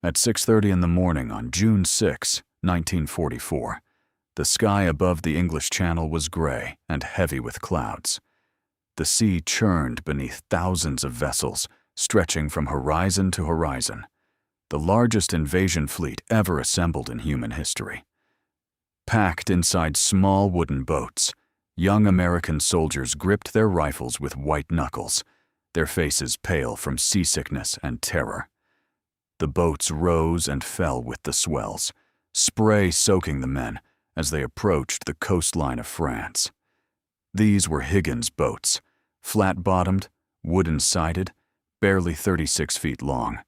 At 6:30 in the morning on June 6, 1944, the sky above the English Channel was gray and heavy with clouds. The sea churned beneath thousands of vessels, stretching from horizon to horizon, the largest invasion fleet ever assembled in human history. Packed inside small wooden boats, young American soldiers gripped their rifles with white knuckles, their faces pale from seasickness and terror. The boats rose and fell with the swells, spray soaking the men as they approached the coastline of France. These were Higgins boats, flat-bottomed, wooden-sided, barely 36 feet long.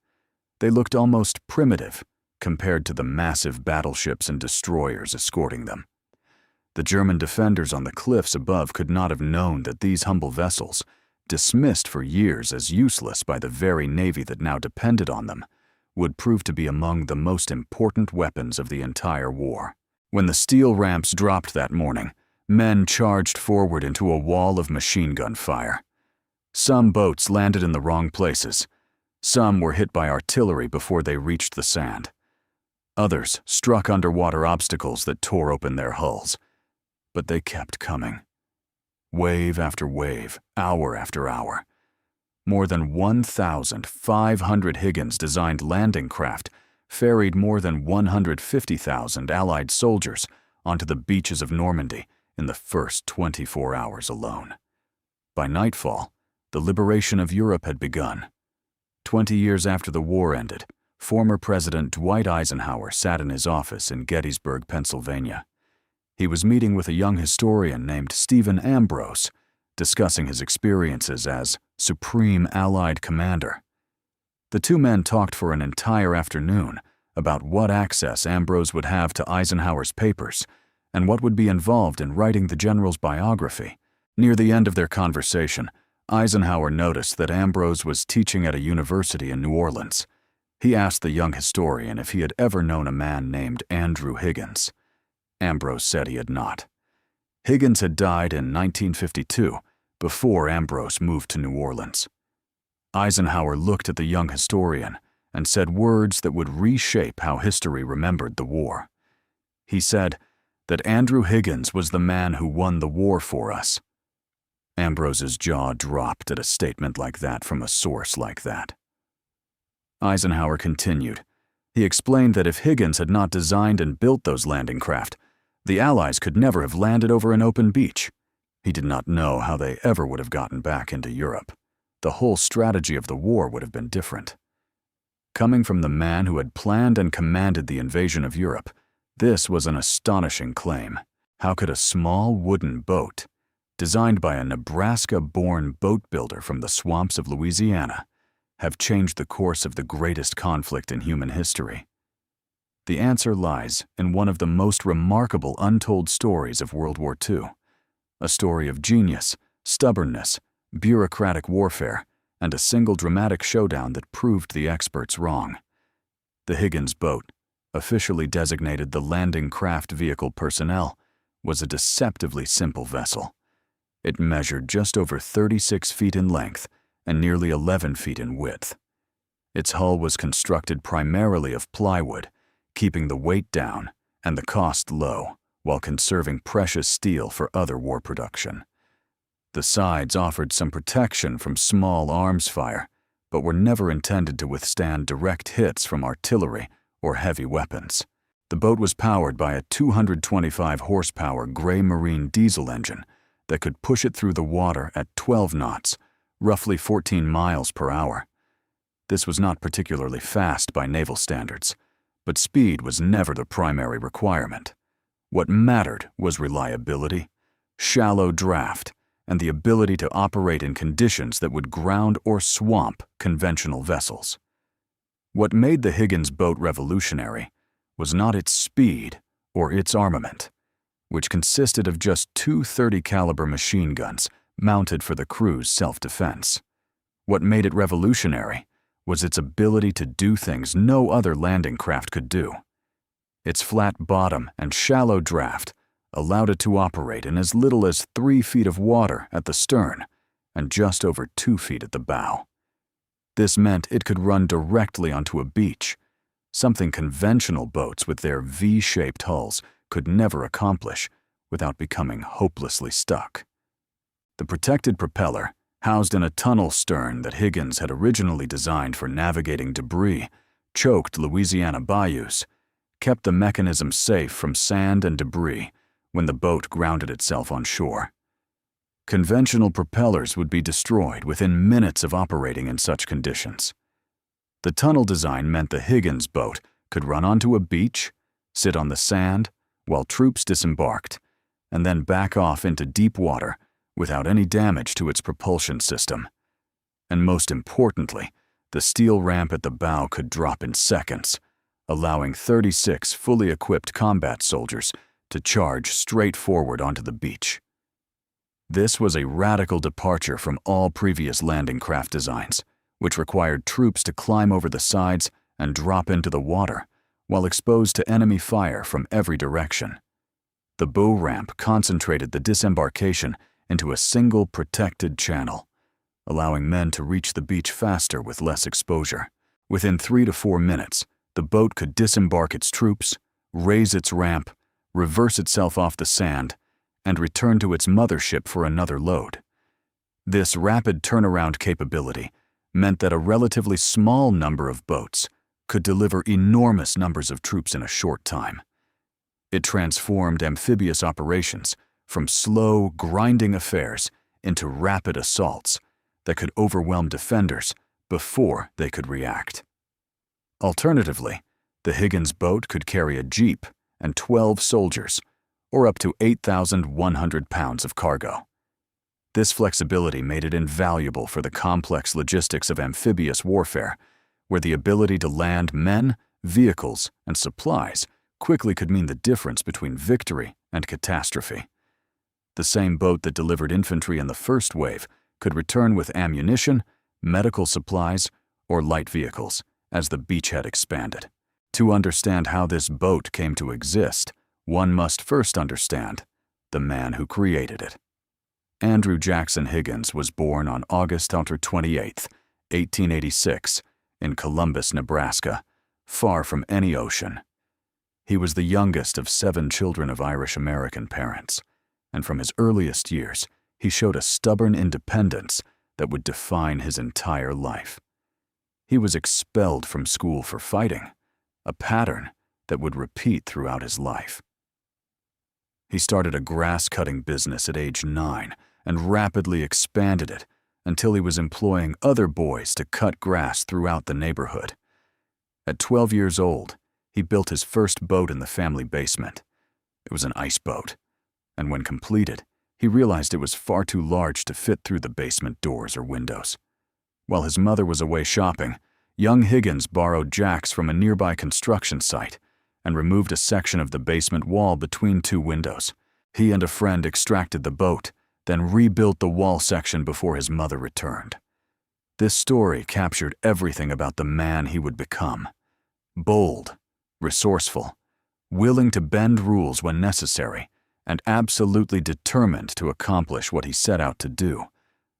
They looked almost primitive compared to the massive battleships and destroyers escorting them. The German defenders on the cliffs above could not have known that these humble vessels, dismissed for years as useless by the very navy that now depended on them, would prove to be among the most important weapons of the entire war. When the steel ramps dropped that morning, men charged forward into a wall of machine gun fire. Some boats landed in the wrong places. Some were hit by artillery before they reached the sand. Others struck underwater obstacles that tore open their hulls. But they kept coming. Wave after wave, hour after hour. More than 1,500 Higgins-designed landing craft ferried more than 150,000 Allied soldiers onto the beaches of Normandy in the first 24 hours alone. By nightfall, the liberation of Europe had begun. 20 years after the war ended, former President Dwight Eisenhower sat in his office in Gettysburg, Pennsylvania. He was meeting with a young historian named Stephen Ambrose, discussing his experiences as Supreme Allied Commander. The two men talked for an entire afternoon about what access Ambrose would have to Eisenhower's papers and what would be involved in writing the general's biography. Near the end of their conversation, Eisenhower noticed that Ambrose was teaching at a university in New Orleans. He asked the young historian if he had ever known a man named Andrew Higgins. Ambrose said he had not. Higgins had died in 1952, before Ambrose moved to New Orleans. Eisenhower looked at the young historian and said words that would reshape how history remembered the war. He said that Andrew Higgins was the man who won the war for us. Ambrose's jaw dropped at a statement like that from a source like that. Eisenhower continued. He explained that if Higgins had not designed and built those landing craft, the Allies could never have landed over an open beach. He did not know how they ever would have gotten back into Europe. The whole strategy of the war would have been different. Coming from the man who had planned and commanded the invasion of Europe, this was an astonishing claim. How could a small wooden boat, designed by a Nebraska-born boat builder from the swamps of Louisiana, have changed the course of the greatest conflict in human history? The answer lies in one of the most remarkable untold stories of World War II, a story of genius, stubbornness, bureaucratic warfare, and a single dramatic showdown that proved the experts wrong. The Higgins Boat, officially designated the Landing Craft Vehicle Personnel, was a deceptively simple vessel. It measured just over 36 feet in length and nearly 11 feet in width. Its hull was constructed primarily of plywood, keeping the weight down and the cost low while conserving precious steel for other war production. The sides offered some protection from small arms fire, but were never intended to withstand direct hits from artillery or heavy weapons. The boat was powered by a 225 horsepower gray marine diesel engine that could push it through the water at 12 knots, roughly 14 miles per hour. This was not particularly fast by naval standards, but speed was never the primary requirement. What mattered was reliability, shallow draft, and the ability to operate in conditions that would ground or swamp conventional vessels. What made the Higgins boat revolutionary was not its speed or its armament, which consisted of just two .30 caliber machine guns mounted for the crew's self-defense. What made it revolutionary was its ability to do things no other landing craft could do. Its flat bottom and shallow draft allowed it to operate in as little as 3 feet of water at the stern and just over 2 feet at the bow. This meant it could run directly onto a beach, something conventional boats with their V-shaped hulls could never accomplish without becoming hopelessly stuck. The protected propeller, housed in a tunnel stern that Higgins had originally designed for navigating debris, choked Louisiana bayous, kept the mechanism safe from sand and debris when the boat grounded itself on shore. Conventional propellers would be destroyed within minutes of operating in such conditions. The tunnel design meant the Higgins boat could run onto a beach, sit on the sand while troops disembarked, and then back off into deep water without any damage to its propulsion system. And most importantly, the steel ramp at the bow could drop in seconds, allowing 36 fully equipped combat soldiers to charge straight forward onto the beach. This was a radical departure from all previous landing craft designs, which required troops to climb over the sides and drop into the water while exposed to enemy fire from every direction. The bow ramp concentrated the disembarkation into a single protected channel, allowing men to reach the beach faster with less exposure. Within 3 to 4 minutes, the boat could disembark its troops, raise its ramp, reverse itself off the sand, and return to its mothership for another load. This rapid turnaround capability meant that a relatively small number of boats could deliver enormous numbers of troops in a short time. It transformed amphibious operations from slow, grinding affairs into rapid assaults that could overwhelm defenders before they could react. Alternatively, the Higgins boat could carry a jeep and 12 soldiers, or up to 8,100 pounds of cargo. This flexibility made it invaluable for the complex logistics of amphibious warfare, where the ability to land men, vehicles, and supplies quickly could mean the difference between victory and catastrophe. The same boat that delivered infantry in the first wave could return with ammunition, medical supplies, or light vehicles as the beachhead expanded. To understand how this boat came to exist, one must first understand the man who created it. Andrew Jackson Higgins was born on August 28, 1886, in Columbus, Nebraska, far from any ocean. He was the youngest of 7 children of Irish-American parents, and from his earliest years, he showed a stubborn independence that would define his entire life. He was expelled from school for fighting, a pattern that would repeat throughout his life. He started a grass-cutting business at age 9 and rapidly expanded it until he was employing other boys to cut grass throughout the neighborhood. At 12 years old, he built his first boat in the family basement. It was an ice boat, and when completed, he realized it was far too large to fit through the basement doors or windows. While his mother was away shopping, young Higgins borrowed jacks from a nearby construction site and removed a section of the basement wall between 2 windows. He and a friend extracted the boat, then rebuilt the wall section before his mother returned. This story captured everything about the man he would become: bold, resourceful, willing to bend rules when necessary, and absolutely determined to accomplish what he set out to do,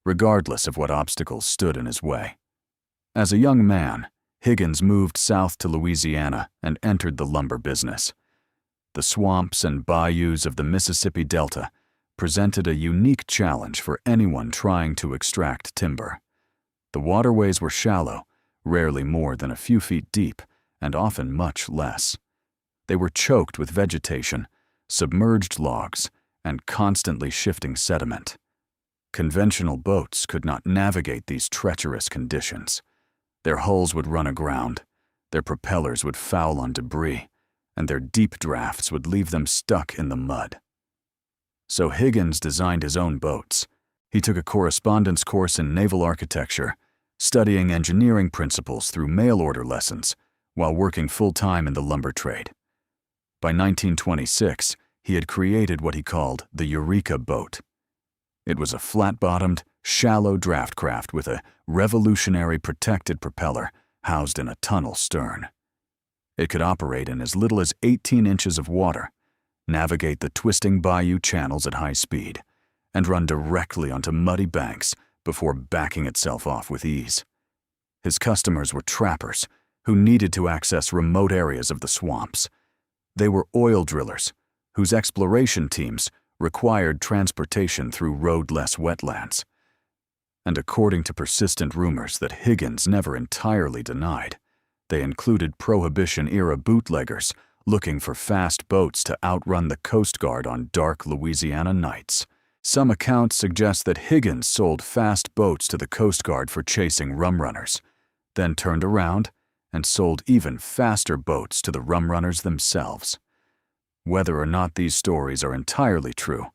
regardless of what obstacles stood in his way. As a young man, Higgins moved south to Louisiana and entered the lumber business. The swamps and bayous of the Mississippi Delta presented a unique challenge for anyone trying to extract timber. The waterways were shallow, rarely more than a few feet deep, and often much less. They were choked with vegetation, submerged logs, and constantly shifting sediment. Conventional boats could not navigate these treacherous conditions. Their hulls would run aground, their propellers would foul on debris, and their deep drafts would leave them stuck in the mud. So Higgins designed his own boats. He took a correspondence course in naval architecture, studying engineering principles through mail-order lessons, while working full-time in the lumber trade. By 1926, he had created what he called the Eureka boat. It was a flat-bottomed, shallow draft craft with a revolutionary protected propeller housed in a tunnel stern. It could operate in as little as 18 inches of water, navigate the twisting bayou channels at high speed, and run directly onto muddy banks before backing itself off with ease. His customers were trappers who needed to access remote areas of the swamps. They were oil drillers, whose exploration teams required transportation through roadless wetlands. And according to persistent rumors that Higgins never entirely denied, they included Prohibition-era bootleggers looking for fast boats to outrun the Coast Guard on dark Louisiana nights. Some accounts suggest that Higgins sold fast boats to the Coast Guard for chasing rum runners, then turned around and sold even faster boats to the rum runners themselves. Whether or not these stories are entirely true,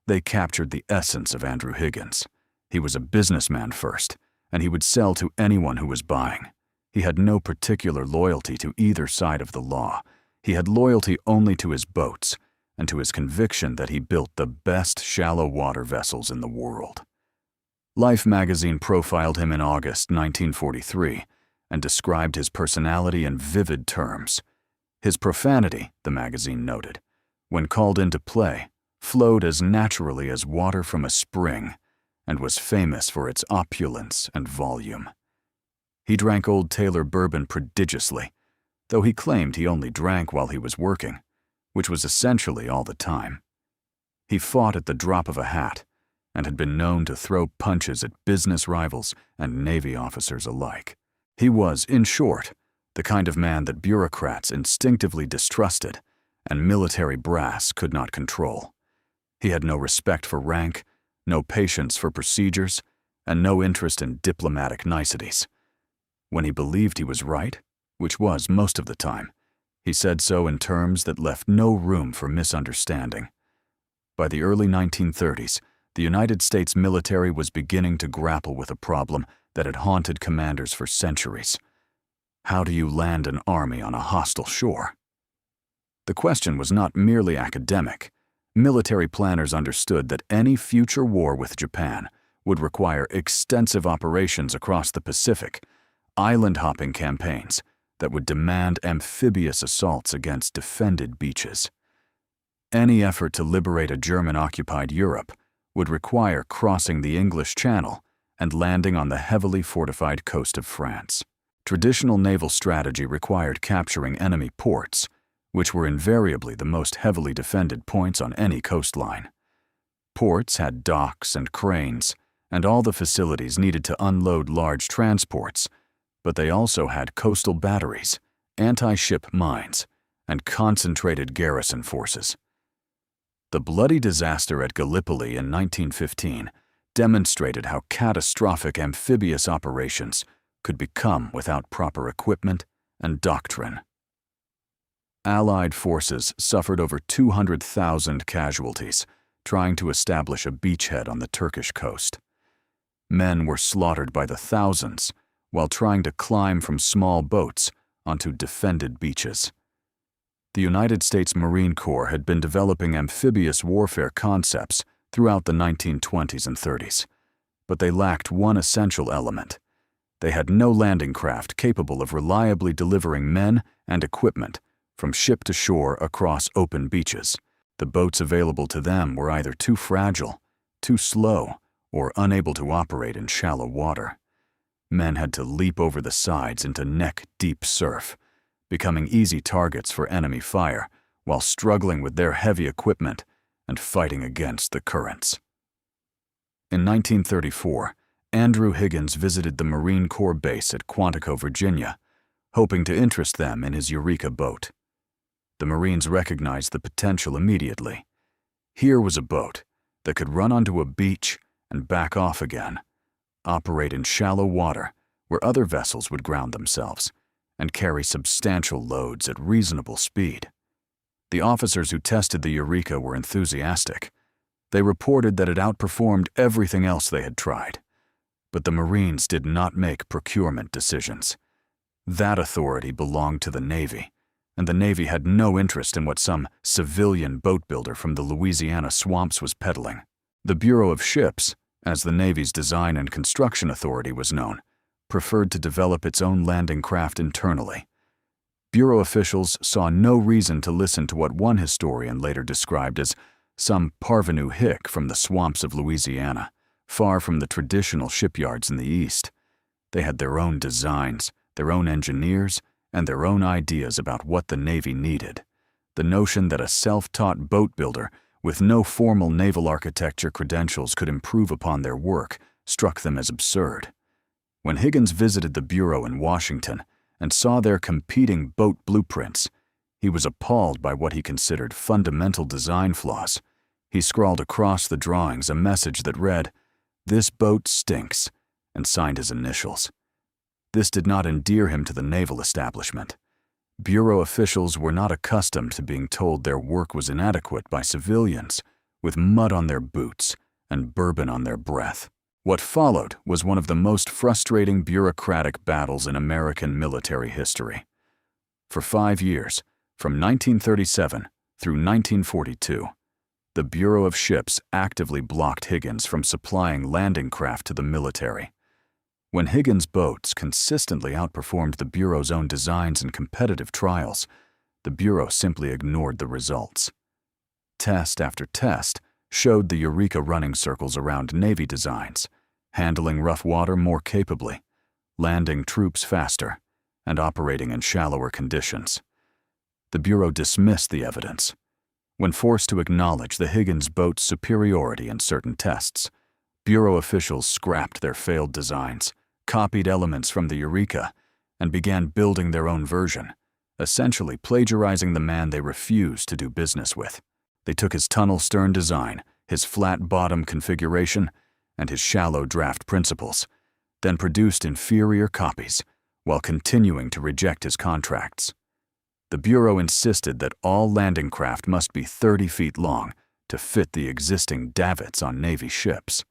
they captured the essence of Andrew Higgins. He was a businessman first, and he would sell to anyone who was buying. He had no particular loyalty to either side of the law. He had loyalty only to his boats and to his conviction that he built the best shallow water vessels in the world. Life magazine profiled him in August 1943 and described his personality in vivid terms. His profanity, the magazine noted, when called into play, flowed as naturally as water from a spring and was famous for its opulence and volume. He drank Old Tailor bourbon prodigiously, though he claimed he only drank while he was working, which was essentially all the time. He fought at the drop of a hat and had been known to throw punches at business rivals and Navy officers alike. He was, in short, the kind of man that bureaucrats instinctively distrusted and military brass could not control. He had no respect for rank, no patience for procedures, and no interest in diplomatic niceties. When he believed he was right, which was most of the time, he said so in terms that left no room for misunderstanding. By the early 1930s, the United States military was beginning to grapple with a problem that had haunted commanders for centuries. How do you land an army on a hostile shore? The question was not merely academic. Military planners understood that any future war with Japan would require extensive operations across the Pacific, island-hopping campaigns that would demand amphibious assaults against defended beaches. Any effort to liberate a German-occupied Europe would require crossing the English Channel and landing on the heavily fortified coast of France. Traditional naval strategy required capturing enemy ports, which were invariably the most heavily defended points on any coastline. Ports had docks and cranes, and all the facilities needed to unload large transports, but they also had coastal batteries, anti-ship mines, and concentrated garrison forces. The bloody disaster at Gallipoli in 1915 demonstrated how catastrophic amphibious operations could become without proper equipment and doctrine. Allied forces suffered over 200,000 casualties trying to establish a beachhead on the Turkish coast. Men were slaughtered by the thousands while trying to climb from small boats onto defended beaches. The United States Marine Corps had been developing amphibious warfare concepts throughout the 1920s and 30s, but they lacked one essential element. They had no landing craft capable of reliably delivering men and equipment from ship to shore across open beaches. The boats available to them were either too fragile, too slow, or unable to operate in shallow water. Men had to leap over the sides into neck-deep surf, becoming easy targets for enemy fire while struggling with their heavy equipment and fighting against the currents. In 1934, Andrew Higgins visited the Marine Corps base at Quantico, Virginia, hoping to interest them in his Eureka boat. The Marines recognized the potential immediately. Here was a boat that could run onto a beach and back off again, operate in shallow water where other vessels would ground themselves, and carry substantial loads at reasonable speed. The officers who tested the Eureka were enthusiastic. They reported that it outperformed everything else they had tried. But the Marines did not make procurement decisions. That authority belonged to the Navy, and the Navy had no interest in what some civilian boat builder from the Louisiana swamps was peddling. The Bureau of Ships, as the Navy's design and construction authority was known, preferred to develop its own landing craft internally. Bureau officials saw no reason to listen to what one historian later described as some parvenu hick from the swamps of Louisiana, far from the traditional shipyards in the East. They had their own designs, their own engineers, and their own ideas about what the Navy needed. The notion that a self-taught boat builder with no formal naval architecture credentials could improve upon their work struck them as absurd. When Higgins visited the Bureau in Washington and saw their competing boat blueprints, he was appalled by what he considered fundamental design flaws. He scrawled across the drawings a message that read, "This boat stinks," and signed his initials. This did not endear him to the naval establishment. Bureau officials were not accustomed to being told their work was inadequate by civilians with mud on their boots and bourbon on their breath. What followed was one of the most frustrating bureaucratic battles in American military history. For 5 years, from 1937 through 1942, the Bureau of Ships actively blocked Higgins from supplying landing craft to the military. When Higgins Boats consistently outperformed the Bureau's own designs in competitive trials, the Bureau simply ignored the results. Test after test showed the Eureka running circles around Navy designs, handling rough water more capably, landing troops faster, and operating in shallower conditions. The Bureau dismissed the evidence. When forced to acknowledge the Higgins Boat's superiority in certain tests, Bureau officials scrapped their failed designs, copied elements from the Eureka, and began building their own version, essentially plagiarizing the man they refused to do business with. They took his tunnel stern design, his flat bottom configuration, and his shallow draft principles, then produced inferior copies while continuing to reject his contracts. The Bureau insisted that all landing craft must be 30 feet long to fit the existing davits on Navy ships.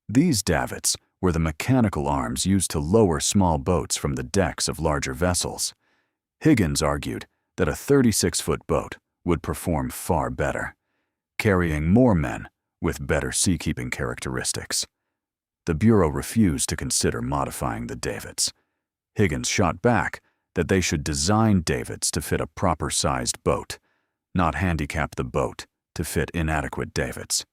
These davits were the mechanical arms used to lower small boats from the decks of larger vessels. Higgins argued that a 36-foot boat would perform far better, carrying more men with better seakeeping characteristics. The Bureau refused to consider modifying the davits. Higgins shot back that they should design davits to fit a proper-sized boat, not handicap the boat to fit inadequate davits.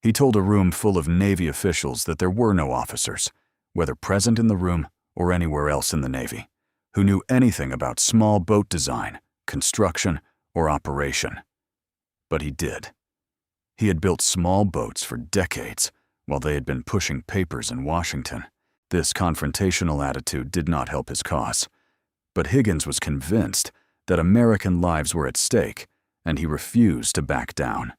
He told a room full of Navy officials that there were no officers, whether present in the room or anywhere else in the Navy, who knew anything about small boat design, construction, or operation. But he did. He had built small boats for decades while they had been pushing papers in Washington. This confrontational attitude did not help his cause. But Higgins was convinced that American lives were at stake, and he refused to back down.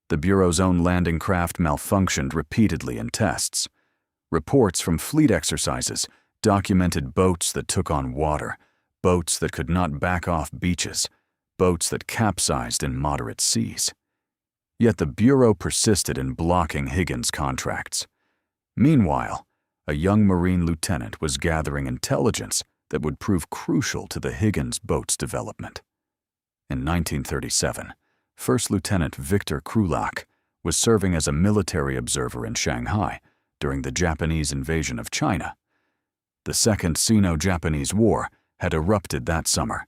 The Bureau's own landing craft malfunctioned repeatedly in tests. Reports from fleet exercises documented boats that took on water, boats that could not back off beaches, boats that capsized in moderate seas. Yet the Bureau persisted in blocking Higgins' contracts. Meanwhile, a young Marine lieutenant was gathering intelligence that would prove crucial to the Higgins Boats development. In 1937, First Lieutenant Victor Krulak was serving as a military observer in Shanghai during the Japanese invasion of China. The Second Sino-Japanese War had erupted that summer,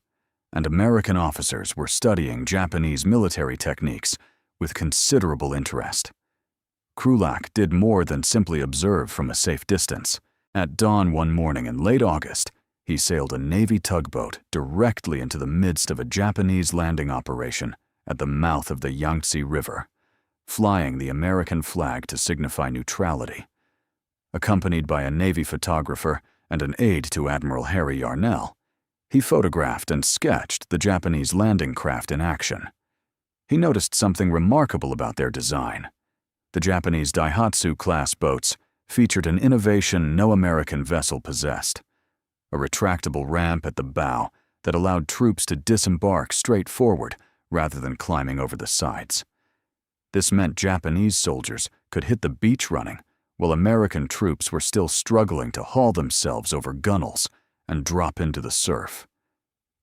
and American officers were studying Japanese military techniques with considerable interest. Krulak did more than simply observe from a safe distance. At dawn one morning in late August, he sailed a Navy tugboat directly into the midst of a Japanese landing operation at the mouth of the Yangtze River, flying the American flag to signify neutrality. Accompanied by a Navy photographer and an aide to Admiral Harry Yarnell, he photographed and sketched the Japanese landing craft in action. He noticed something remarkable about their design. The Japanese Daihatsu-class boats featured an innovation no American vessel possessed: a retractable ramp at the bow that allowed troops to disembark straight forward rather than climbing over the sides. This meant Japanese soldiers could hit the beach running, while American troops were still struggling to haul themselves over gunwales and drop into the surf.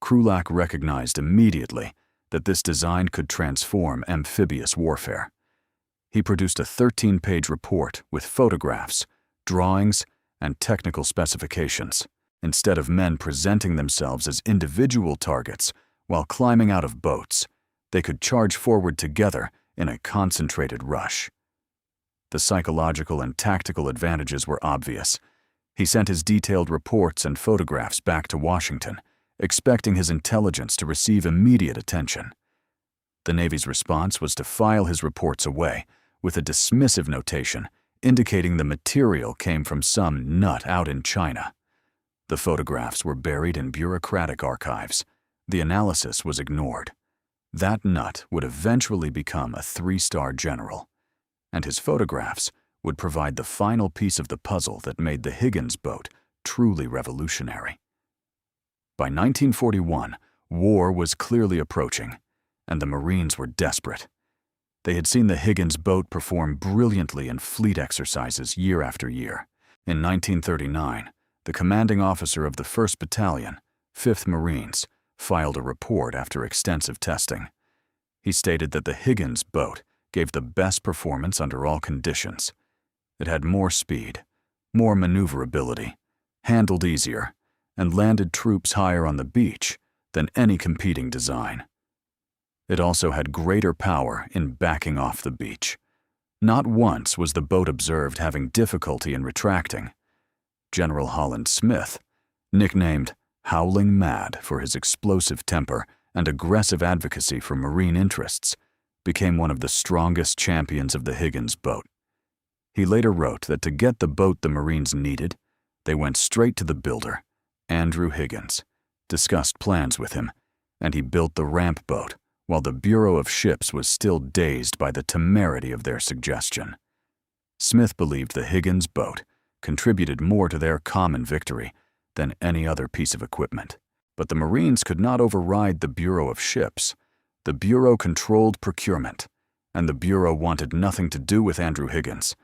Krulak recognized immediately that this design could transform amphibious warfare. He produced a 13-page report with photographs, drawings, and technical specifications. Instead of men presenting themselves as individual targets while climbing out of boats, they could charge forward together in a concentrated rush. The psychological and tactical advantages were obvious. He sent his detailed reports and photographs back to Washington, expecting his intelligence to receive immediate attention. The Navy's response was to file his reports away with a dismissive notation indicating the material came from some nut out in China. The photographs were buried in bureaucratic archives. The analysis was ignored. That nut would eventually become a 3-star general, and his photographs would provide the final piece of the puzzle that made the Higgins Boat truly revolutionary. By 1941, war was clearly approaching, and the Marines were desperate. They had seen the Higgins Boat perform brilliantly in fleet exercises year after year. In 1939, the commanding officer of the 1st Battalion, 5th Marines, filed a report after extensive testing. He stated that the Higgins Boat gave the best performance under all conditions. It had more speed, more maneuverability, handled easier, and landed troops higher on the beach than any competing design. It also had greater power in backing off the beach. Not once was the boat observed having difficulty in retracting. General Holland Smith, nicknamed Howling Mad for his explosive temper and aggressive advocacy for Marine interests, became one of the strongest champions of the Higgins Boat. He later wrote that to get the boat the Marines needed, they went straight to the builder, Andrew Higgins, discussed plans with him, and he built the ramp boat, while the Bureau of Ships was still dazed by the temerity of their suggestion. Smith believed the Higgins Boat contributed more to their common victory than any other piece of equipment. But the Marines could not override the Bureau of Ships. The Bureau controlled procurement, and the Bureau wanted nothing to do with Andrew Higgins.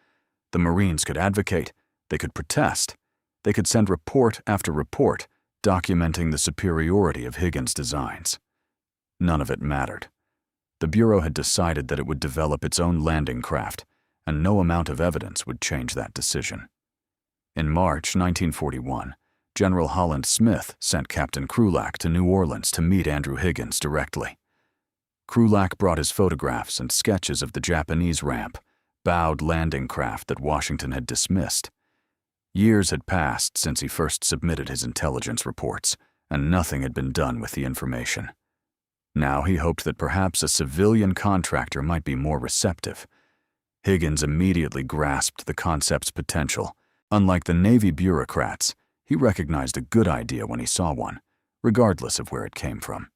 The Marines could advocate, they could protest, they could send report after report documenting the superiority of Higgins' designs. None of it mattered. The Bureau had decided that it would develop its own landing craft, and no amount of evidence would change that decision. In March 1941, General Holland Smith sent Captain Krulak to New Orleans to meet Andrew Higgins directly. Krulak brought his photographs and sketches of the Japanese ramp, bowed landing craft that Washington had dismissed. Years had passed since he first submitted his intelligence reports, and nothing had been done with the information. Now he hoped that perhaps a civilian contractor might be more receptive. Higgins immediately grasped the concept's potential. Unlike the Navy bureaucrats, he recognized a good idea when he saw one, regardless of where it came from.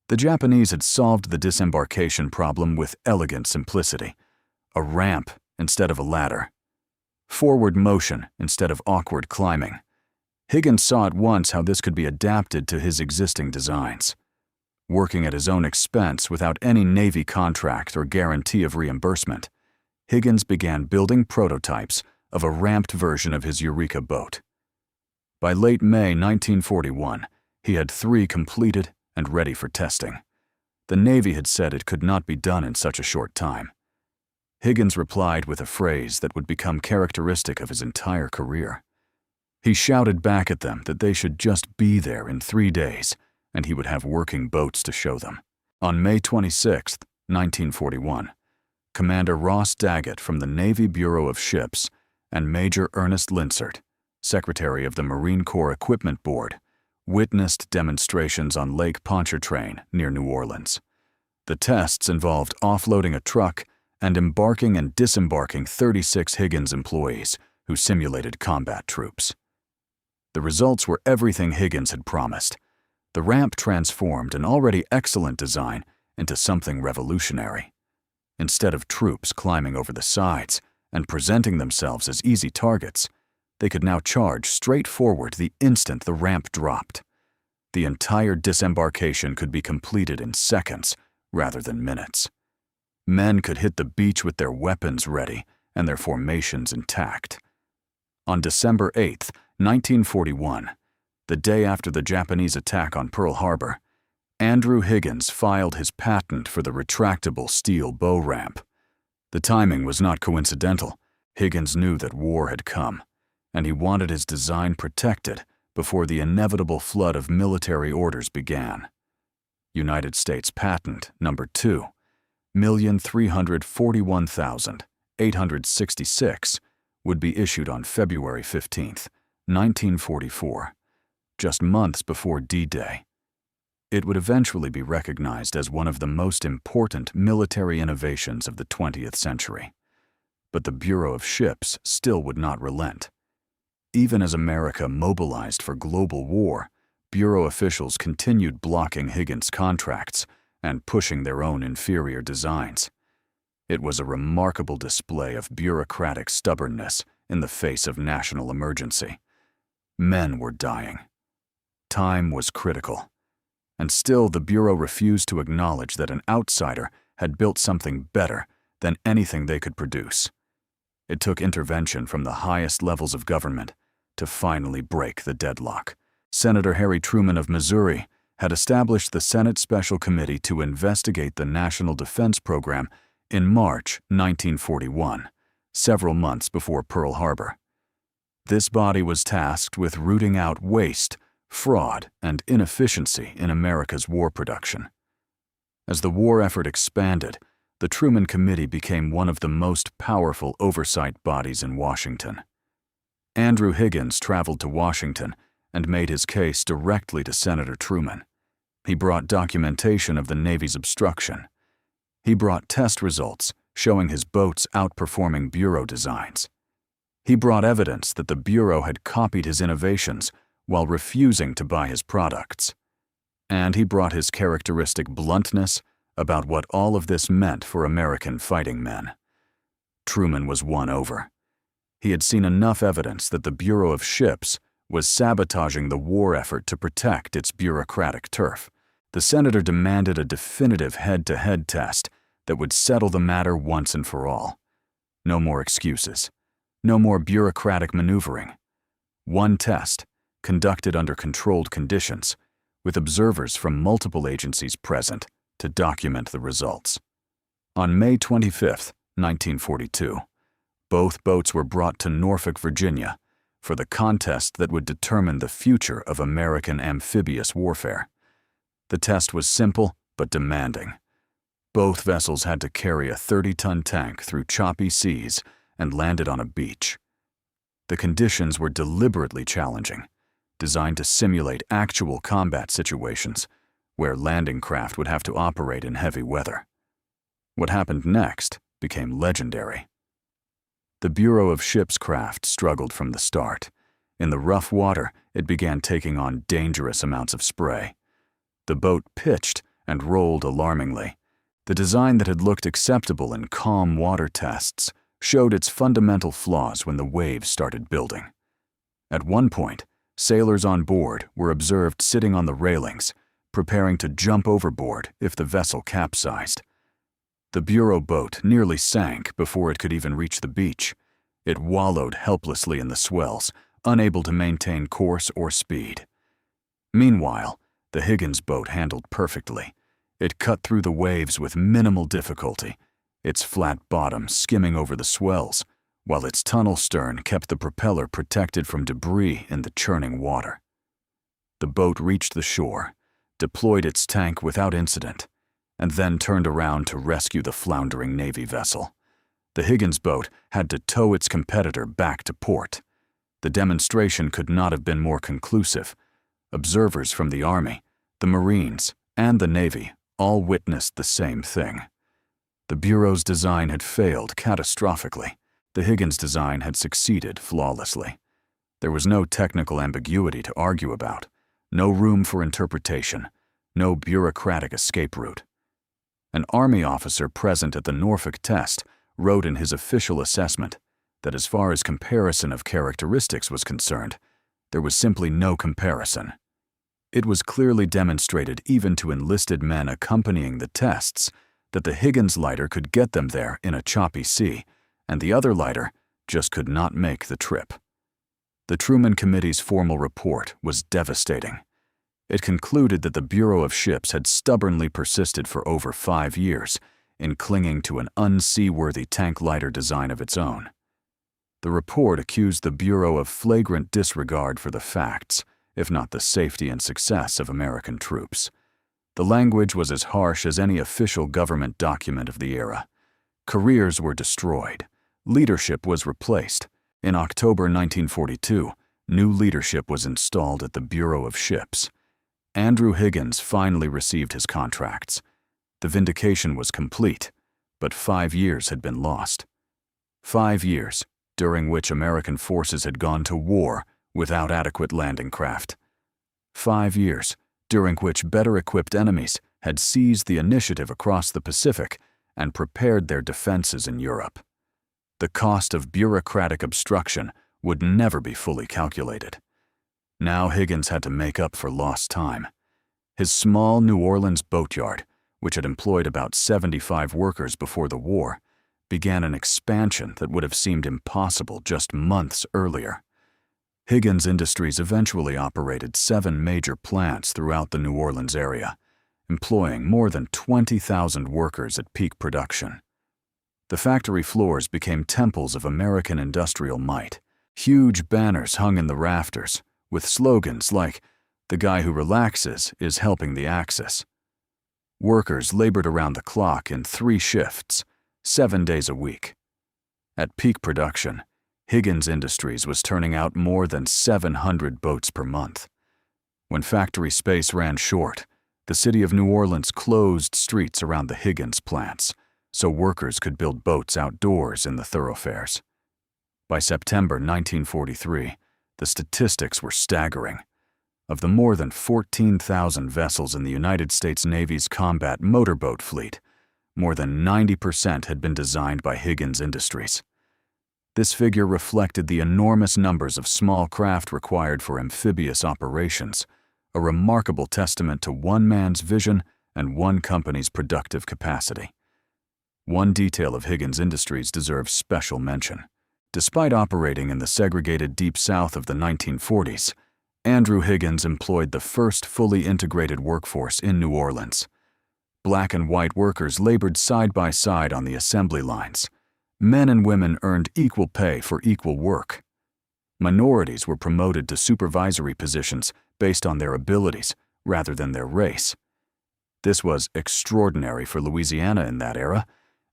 The Japanese had solved the disembarkation problem with elegant simplicity. A ramp instead of a ladder. Forward motion instead of awkward climbing. Higgins saw at once how this could be adapted to his existing designs. Working at his own expense without any Navy contract or guarantee of reimbursement, Higgins began building prototypes of a ramped version of his Eureka boat. By late May 1941, he had 3 completed and ready for testing. The Navy had said it could not be done in such a short time. Higgins replied with a phrase that would become characteristic of his entire career. He shouted back at them that they should just be there in 3 days, and he would have working boats to show them. On May 26, 1941, Commander Ross Daggett from the Navy Bureau of Ships and Major Ernest Linsert, Secretary of the Marine Corps Equipment Board, witnessed demonstrations on Lake Pontchartrain near New Orleans. The tests involved offloading a truck and embarking and disembarking 36 Higgins employees who simulated combat troops. The results were everything Higgins had promised. The ramp transformed an already excellent design into something revolutionary. Instead of troops climbing over the sides and presenting themselves as easy targets, they could now charge straight forward the instant the ramp dropped. The entire disembarkation could be completed in seconds rather than minutes. Men could hit the beach with their weapons ready and their formations intact. On December 8, 1941, the day after the Japanese attack on Pearl Harbor, Andrew Higgins filed his patent for the retractable steel bow ramp. The timing was not coincidental. Higgins knew that war had come, and he wanted his design protected before the inevitable flood of military orders began. United States Patent Number 2,341,866 would be issued on February 15th, 1944, just months before D-Day. It would eventually be recognized as one of the most important military innovations of the 20th century. But the Bureau of Ships still would not relent. Even as America mobilized for global war, Bureau officials continued blocking Higgins' contracts and pushing their own inferior designs. It was a remarkable display of bureaucratic stubbornness in the face of national emergency. Men were dying. Time was critical. And still the Bureau refused to acknowledge that an outsider had built something better than anything they could produce. It took intervention from the highest levels of government to finally break the deadlock. Senator Harry Truman of Missouri had established the Senate Special Committee to investigate the National Defense Program in March 1941, several months before Pearl Harbor. This body was tasked with rooting out waste, fraud, and inefficiency in America's war production. As the war effort expanded, the Truman Committee became one of the most powerful oversight bodies in Washington. Andrew Higgins traveled to Washington and made his case directly to Senator Truman. He brought documentation of the Navy's obstruction. He brought test results showing his boats outperforming Bureau designs. He brought evidence that the Bureau had copied his innovations while refusing to buy his products. And he brought his characteristic bluntness about what all of this meant for American fighting men. Truman was won over. He had seen enough evidence that the Bureau of Ships was sabotaging the war effort to protect its bureaucratic turf. The senator demanded a definitive head-to-head test that would settle the matter once and for all. No more excuses. No more bureaucratic maneuvering. One test, conducted under controlled conditions, with observers from multiple agencies present to document the results. On May 25, 1942, both boats were brought to Norfolk, Virginia, for the contest that would determine the future of American amphibious warfare. The test was simple but demanding. Both vessels had to carry a 30-ton tank through choppy seas and land it on a beach. The conditions were deliberately challenging, designed to simulate actual combat situations where landing craft would have to operate in heavy weather. What happened next became legendary. The Bureau of Ships craft struggled from the start. In the rough water, it began taking on dangerous amounts of spray. The boat pitched and rolled alarmingly. The design that had looked acceptable in calm water tests showed its fundamental flaws when the waves started building. At one point, sailors on board were observed sitting on the railings, preparing to jump overboard if the vessel capsized. The Bureau boat nearly sank before it could even reach the beach. It wallowed helplessly in the swells, unable to maintain course or speed. Meanwhile, the Higgins boat handled perfectly. It cut through the waves with minimal difficulty, its flat bottom skimming over the swells, while its tunnel stern kept the propeller protected from debris in the churning water. The boat reached the shore, deployed its tank without incident, and then turned around to rescue the floundering Navy vessel. The Higgins boat had to tow its competitor back to port. The demonstration could not have been more conclusive. Observers from the Army, the Marines, and the Navy all witnessed the same thing. The Bureau's design had failed catastrophically. The Higgins design had succeeded flawlessly. There was no technical ambiguity to argue about, no room for interpretation, no bureaucratic escape route. An Army officer present at the Norfolk test wrote in his official assessment that as far as comparison of characteristics was concerned, there was simply no comparison. It was clearly demonstrated even to enlisted men accompanying the tests that the Higgins lighter could get them there in a choppy sea, and the other lighter just could not make the trip. The Truman Committee's formal report was devastating. It concluded that the Bureau of Ships had stubbornly persisted for over 5 years in clinging to an unseaworthy tank lighter design of its own. The report accused the Bureau of flagrant disregard for the facts, if not the safety and success of American troops. The language was as harsh as any official government document of the era. Careers were destroyed. Leadership was replaced. In October 1942, new leadership was installed at the Bureau of Ships. Andrew Higgins finally received his contracts. The vindication was complete, but 5 years had been lost. 5 years, during which American forces had gone to war without adequate landing craft. 5 years, during which better-equipped enemies had seized the initiative across the Pacific and prepared their defenses in Europe. The cost of bureaucratic obstruction would never be fully calculated. Now Higgins had to make up for lost time. His small New Orleans boatyard, which had employed about 75 workers before the war, began an expansion that would have seemed impossible just months earlier. Higgins Industries eventually operated 7 major plants throughout the New Orleans area, employing more than 20,000 workers at peak production. The factory floors became temples of American industrial might. Huge banners hung in the rafters, with slogans like, "The guy who relaxes is helping the Axis." Workers labored around the clock in 3 shifts, 7 days a week. At peak production, Higgins Industries was turning out more than 700 boats per month. When factory space ran short, the city of New Orleans closed streets around the Higgins plants so workers could build boats outdoors in the thoroughfares. By September 1943, the statistics were staggering. Of the more than 14,000 vessels in the United States Navy's combat motorboat fleet, more than 90% had been designed by Higgins Industries. This figure reflected the enormous numbers of small craft required for amphibious operations, a remarkable testament to one man's vision and one company's productive capacity. One detail of Higgins Industries deserves special mention. Despite operating in the segregated Deep South of the 1940s, Andrew Higgins employed the first fully integrated workforce in New Orleans. Black and white workers labored side by side on the assembly lines. Men and women earned equal pay for equal work. Minorities were promoted to supervisory positions based on their abilities rather than their race. This was extraordinary for Louisiana in that era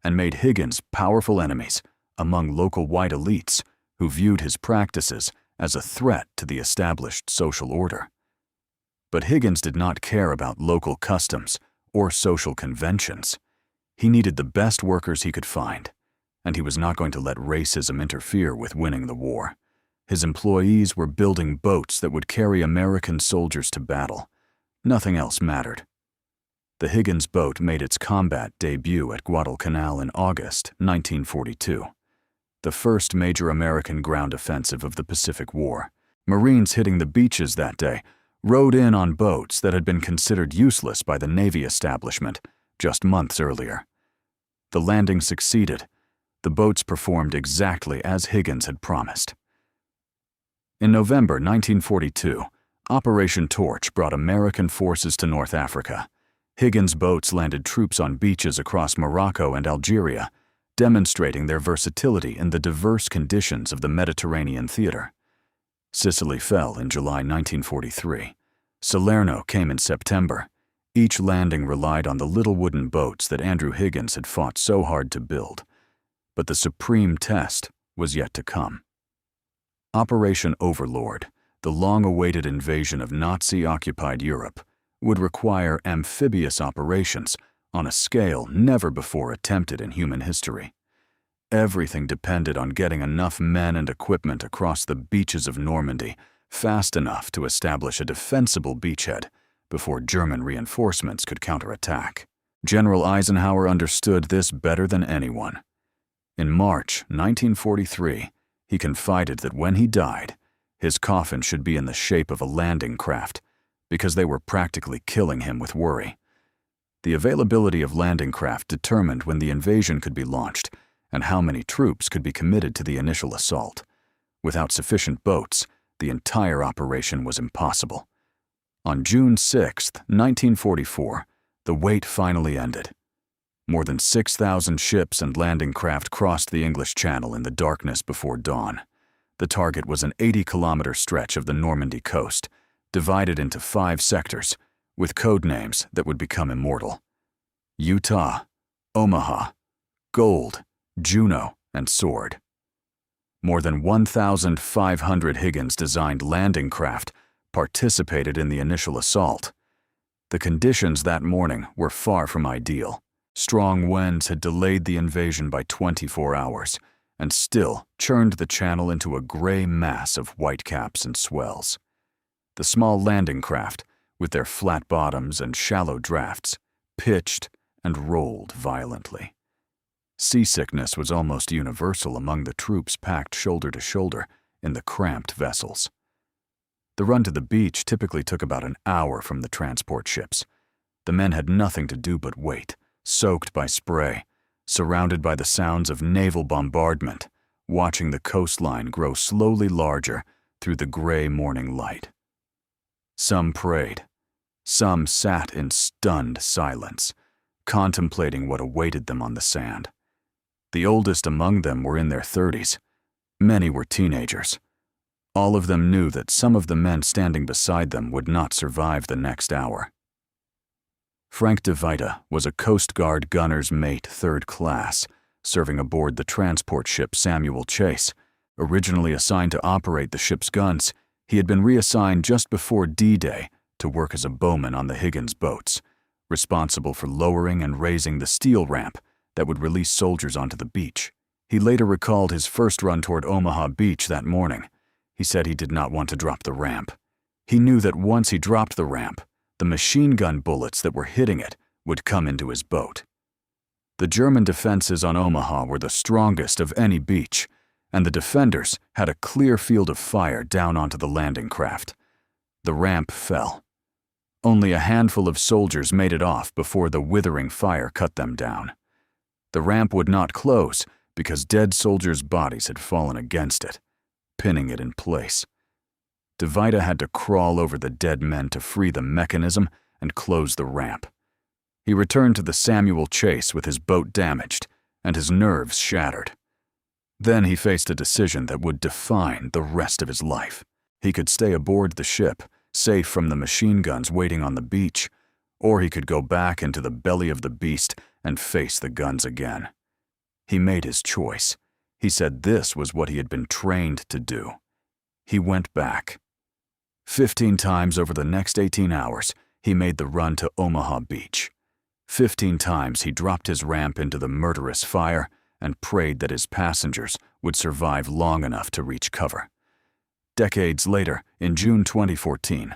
and made Higgins powerful enemies among local white elites who viewed his practices as a threat to the established social order. But Higgins did not care about local customs or social conventions. He needed the best workers he could find, and he was not going to let racism interfere with winning the war. His employees were building boats that would carry American soldiers to battle. Nothing else mattered. The Higgins Boat made its combat debut at Guadalcanal in August 1942. The first major American ground offensive of the Pacific War. Marines hitting the beaches that day rode in on boats that had been considered useless by the Navy establishment just months earlier. The landing succeeded. The boats performed exactly as Higgins had promised. In November 1942, Operation Torch brought American forces to North Africa. Higgins boats landed troops on beaches across Morocco and Algeria, demonstrating their versatility in the diverse conditions of the Mediterranean theater. Sicily fell in July 1943. Salerno came in September. Each landing relied on the little wooden boats that Andrew Higgins had fought so hard to build. But the supreme test was yet to come. Operation Overlord, the long-awaited invasion of Nazi-occupied Europe, would require amphibious operations on a scale never before attempted in human history. Everything depended on getting enough men and equipment across the beaches of Normandy fast enough to establish a defensible beachhead before German reinforcements could counterattack. General Eisenhower understood this better than anyone. In March 1943, he confided that when he died, his coffin should be in the shape of a landing craft because they were practically killing him with worry. The availability of landing craft determined when the invasion could be launched and how many troops could be committed to the initial assault. Without sufficient boats, the entire operation was impossible. On June 6, 1944, the wait finally ended. More than 6,000 ships and landing craft crossed the English Channel in the darkness before dawn. The target was an 80-kilometer stretch of the Normandy coast, divided into 5 sectors, with code names that would become immortal: Utah, Omaha, Gold, Juno, and Sword. More than 1,500 Higgins-designed landing craft participated in the initial assault. The conditions that morning were far from ideal. Strong winds had delayed the invasion by 24 hours, and still churned the channel into a gray mass of whitecaps and swells. The small landing craft, with their flat bottoms and shallow drafts, pitched and rolled violently. Seasickness was almost universal among the troops packed shoulder to shoulder in the cramped vessels. The run to the beach typically took about an hour from the transport ships. The men had nothing to do but wait, soaked by spray, surrounded by the sounds of naval bombardment, watching the coastline grow slowly larger through the gray morning light. Some prayed. Some sat in stunned silence, contemplating what awaited them on the sand. The oldest among them were in their 30s. Many were teenagers. All of them knew that some of the men standing beside them would not survive the next hour. Frank DeVita was a Coast Guard gunner's mate 3rd class, serving aboard the transport ship Samuel Chase. Originally assigned to operate the ship's guns, he had been reassigned just before D-Day to work as a bowman on the Higgins Boats, responsible for lowering and raising the steel ramp that would release soldiers onto the beach. He later recalled his first run toward Omaha Beach that morning. He said he did not want to drop the ramp. He knew that once he dropped the ramp, the machine gun bullets that were hitting it would come into his boat. The German defenses on Omaha were the strongest of any beach, and the defenders had a clear field of fire down onto the landing craft. The ramp fell. Only a handful of soldiers made it off before the withering fire cut them down. The ramp would not close because dead soldiers' bodies had fallen against it, pinning it in place. DeVita had to crawl over the dead men to free the mechanism and close the ramp. He returned to the Samuel Chase with his boat damaged and his nerves shattered. Then he faced a decision that would define the rest of his life. He could stay aboard the ship, safe from the machine guns waiting on the beach, or he could go back into the belly of the beast and face the guns again. He made his choice. He said this was what he had been trained to do. He went back. 15 times over the next 18 hours, he made the run to Omaha Beach. 15 times he dropped his ramp into the murderous fire and prayed that his passengers would survive long enough to reach cover. Decades later, in June 2014,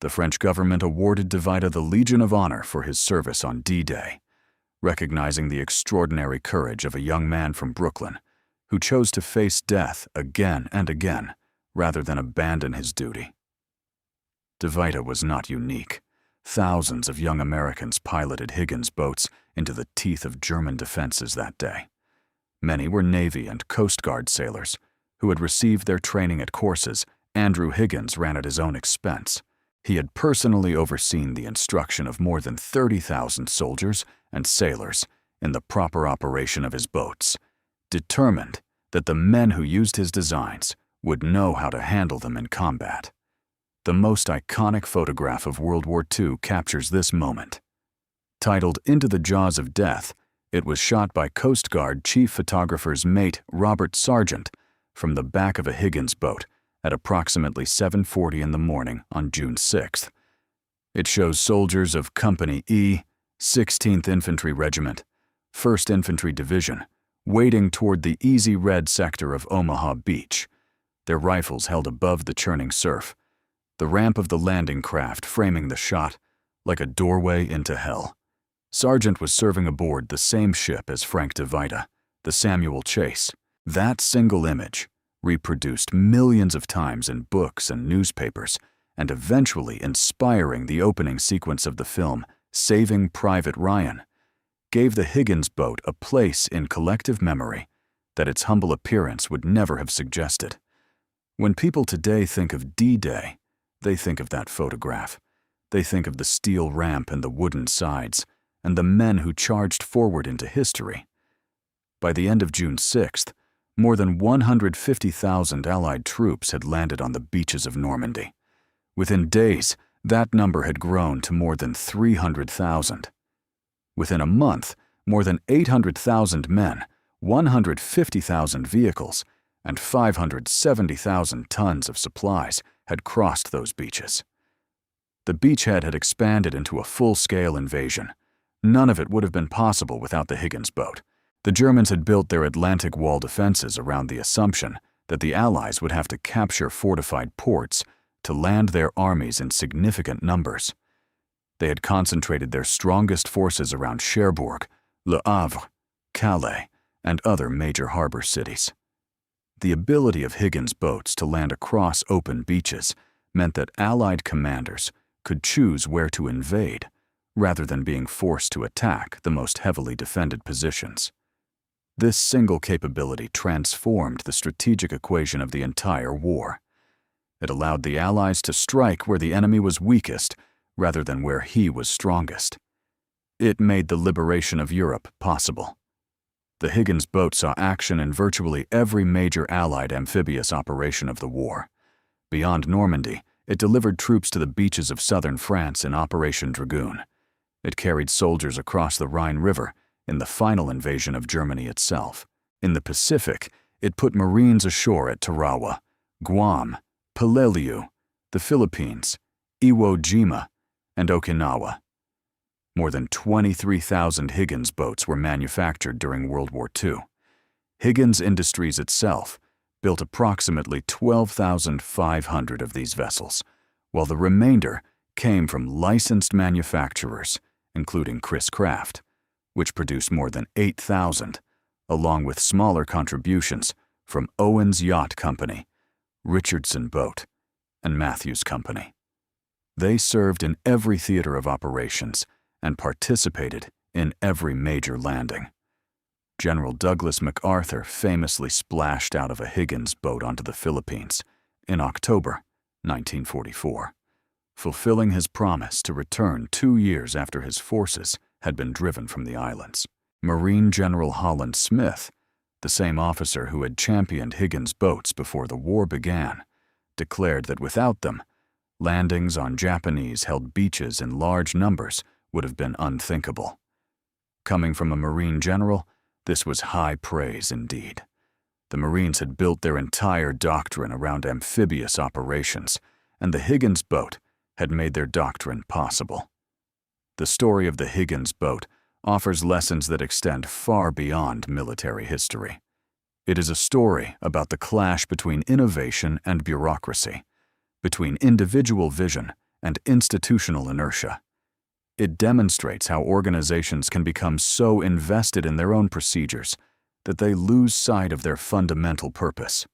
the French government awarded DeVita the Legion of Honor for his service on D-Day, recognizing the extraordinary courage of a young man from Brooklyn who chose to face death again and again rather than abandon his duty. DeVita was not unique. Thousands of young Americans piloted Higgins boats into the teeth of German defenses that day. Many were Navy and Coast Guard sailors who had received their training at courses Andrew Higgins ran at his own expense. He had personally overseen the instruction of more than 30,000 soldiers and sailors in the proper operation of his boats, determined that the men who used his designs would know how to handle them in combat. The most iconic photograph of World War II captures this moment. Titled Into the Jaws of Death, it was shot by Coast Guard chief photographer's mate Robert Sargent from the back of a Higgins boat at approximately 7:40 in the morning on June 6th. It shows soldiers of Company E, 16th Infantry Regiment, 1st Infantry Division, wading toward the easy red sector of Omaha Beach, their rifles held above the churning surf, the ramp of the landing craft framing the shot like a doorway into hell. Sargent was serving aboard the same ship as Frank DeVita, the Samuel Chase. That single image, reproduced millions of times in books and newspapers, and eventually inspiring the opening sequence of the film Saving Private Ryan, gave the Higgins boat a place in collective memory that its humble appearance would never have suggested. When people today think of D-Day, they think of that photograph. They think of the steel ramp and the wooden sides, and the men who charged forward into history. By the end of June 6th, more than 150,000 Allied troops had landed on the beaches of Normandy. Within days, that number had grown to more than 300,000. Within a month, more than 800,000 men, 150,000 vehicles, and 570,000 tons of supplies had crossed those beaches. The beachhead had expanded into a full-scale invasion. None of it would have been possible without the Higgins boat. The Germans had built their Atlantic wall defenses around the assumption that the Allies would have to capture fortified ports to land their armies in significant numbers. They had concentrated their strongest forces around Cherbourg, Le Havre, Calais, and other major harbor cities. The ability of Higgins boats to land across open beaches meant that Allied commanders could choose where to invade rather than being forced to attack the most heavily defended positions. This single capability transformed the strategic equation of the entire war. It allowed the Allies to strike where the enemy was weakest rather than where he was strongest. It made the liberation of Europe possible. The Higgins boat saw action in virtually every major Allied amphibious operation of the war. Beyond Normandy, it delivered troops to the beaches of southern France in Operation Dragoon. It carried soldiers across the Rhine River in the final invasion of Germany itself. In the Pacific, it put Marines ashore at Tarawa, Guam, Peleliu, the Philippines, Iwo Jima, and Okinawa. More than 23,000 Higgins boats were manufactured during World War II. Higgins Industries itself built approximately 12,500 of these vessels, while the remainder came from licensed manufacturers, including Chris Craft, which produced more than 8,000, along with smaller contributions from Owens Yacht Company, Richardson Boat, and Matthews Company. They served in every theater of operations and participated in every major landing. General Douglas MacArthur famously splashed out of a Higgins boat onto the Philippines in October 1944, fulfilling his promise to return 2 years after his forces had been driven from the islands. Marine General Holland Smith, the same officer who had championed Higgins boats before the war began, declared that without them, landings on Japanese-held beaches in large numbers would have been unthinkable. Coming from a Marine general, this was high praise indeed. The Marines had built their entire doctrine around amphibious operations, and the Higgins boat had made their doctrine possible. The story of the Higgins boat offers lessons that extend far beyond military history. It is a story about the clash between innovation and bureaucracy, between individual vision and institutional inertia. It demonstrates how organizations can become so invested in their own procedures that they lose sight of their fundamental purpose.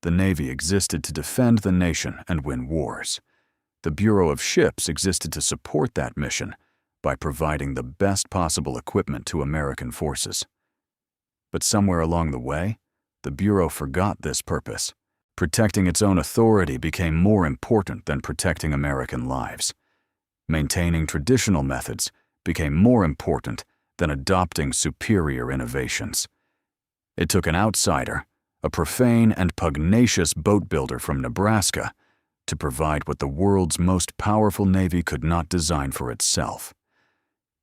The Navy existed to defend the nation and win wars. The Bureau of Ships existed to support that mission by providing the best possible equipment to American forces. But somewhere along the way, the Bureau forgot this purpose. Protecting its own authority became more important than protecting American lives. Maintaining traditional methods became more important than adopting superior innovations. It took an outsider, a profane and pugnacious boat builder from Nebraska, to provide what the world's most powerful navy could not design for itself.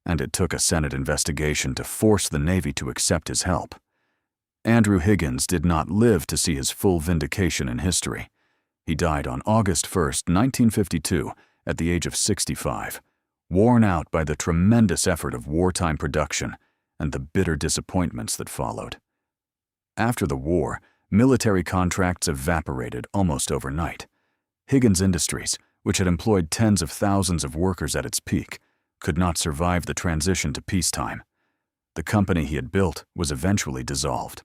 And it took a Senate investigation to force the Navy to accept his help. Andrew Higgins did not live to see his full vindication in history. He died on August 1, 1952, at the age of 65, worn out by the tremendous effort of wartime production and the bitter disappointments that followed. After the war, military contracts evaporated almost overnight. Higgins Industries, which had employed tens of thousands of workers at its peak, could not survive the transition to peacetime. The company he had built was eventually dissolved.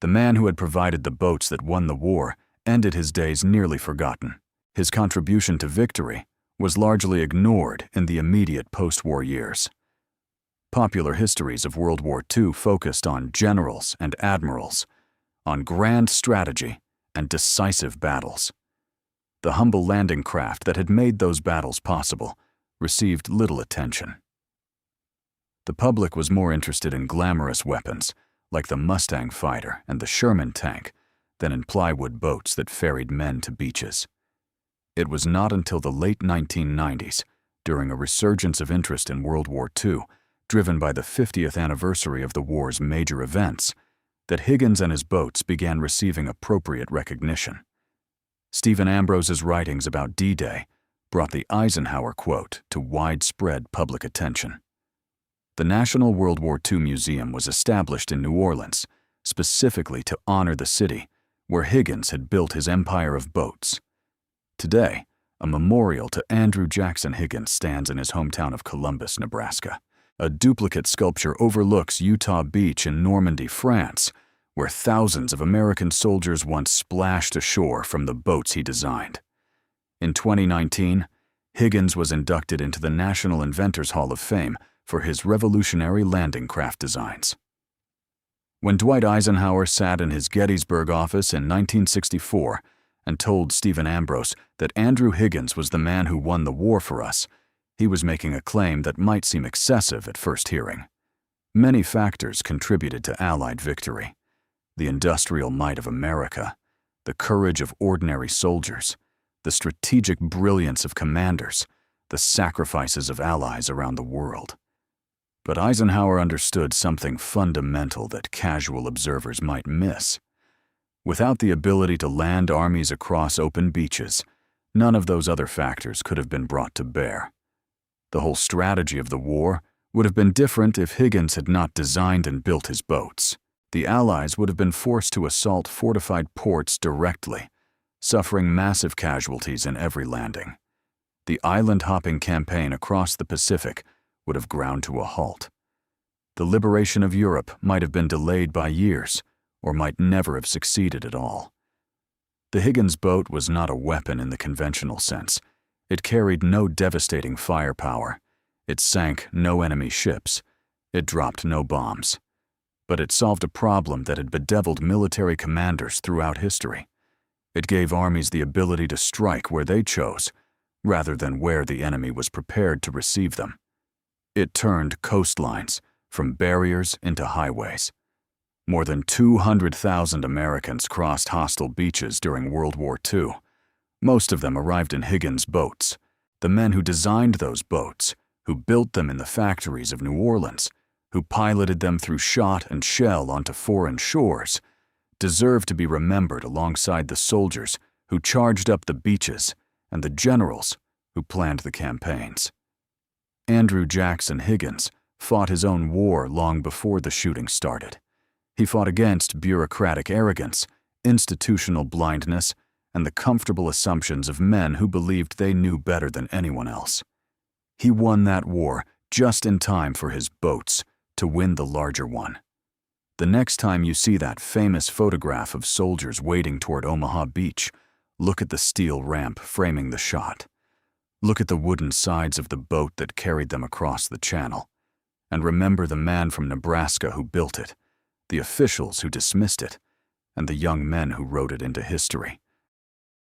The man who had provided the boats that won the war ended his days nearly forgotten. His contribution to victory was largely ignored in the immediate post-war years. Popular histories of World War II focused on generals and admirals, on grand strategy and decisive battles. The humble landing craft that had made those battles possible received little attention. The public was more interested in glamorous weapons, like the Mustang fighter and the Sherman tank, than in plywood boats that ferried men to beaches. It was not until the late 1990s, during a resurgence of interest in World War II, driven by the 50th anniversary of the war's major events, that Higgins and his boats began receiving appropriate recognition. Stephen Ambrose's writings about D-Day brought the Eisenhower quote to widespread public attention. The National World War II Museum was established in New Orleans, specifically to honor the city where Higgins had built his empire of boats. Today, a memorial to Andrew Jackson Higgins stands in his hometown of Columbus, Nebraska. A duplicate sculpture overlooks Omaha Beach in Normandy, France, where thousands of American soldiers once splashed ashore from the boats he designed. In 2019, Higgins was inducted into the National Inventors Hall of Fame for his revolutionary landing craft designs. When Dwight Eisenhower sat in his Gettysburg office in 1964 and told Stephen Ambrose that Andrew Higgins was the man who won the war for us, he was making a claim that might seem excessive at first hearing. Many factors contributed to Allied victory: the industrial might of America, the courage of ordinary soldiers, the strategic brilliance of commanders, the sacrifices of allies around the world. But Eisenhower understood something fundamental that casual observers might miss. Without the ability to land armies across open beaches, none of those other factors could have been brought to bear. The whole strategy of the war would have been different if Higgins had not designed and built his boats. The Allies would have been forced to assault fortified ports directly, suffering massive casualties in every landing. The island-hopping campaign across the Pacific would have ground to a halt. The liberation of Europe might have been delayed by years, or might never have succeeded at all. The Higgins boat was not a weapon in the conventional sense. It carried no devastating firepower. It sank no enemy ships. It dropped no bombs. But it solved a problem that had bedeviled military commanders throughout history. It gave armies the ability to strike where they chose, rather than where the enemy was prepared to receive them. It turned coastlines from barriers into highways. More than 200,000 Americans crossed hostile beaches during World War II. Most of them arrived in Higgins boats. The men who designed those boats, who built them in the factories of New Orleans, who piloted them through shot and shell onto foreign shores, deserve to be remembered alongside the soldiers who charged up the beaches and the generals who planned the campaigns. Andrew Jackson Higgins fought his own war long before the shooting started. He fought against bureaucratic arrogance, institutional blindness, and the comfortable assumptions of men who believed they knew better than anyone else. He won that war just in time for his boats to win the larger one. The next time you see that famous photograph of soldiers wading toward Omaha Beach, look at the steel ramp framing the shot. Look at the wooden sides of the boat that carried them across the channel. And remember the man from Nebraska who built it, the officials who dismissed it, and the young men who wrote it into history.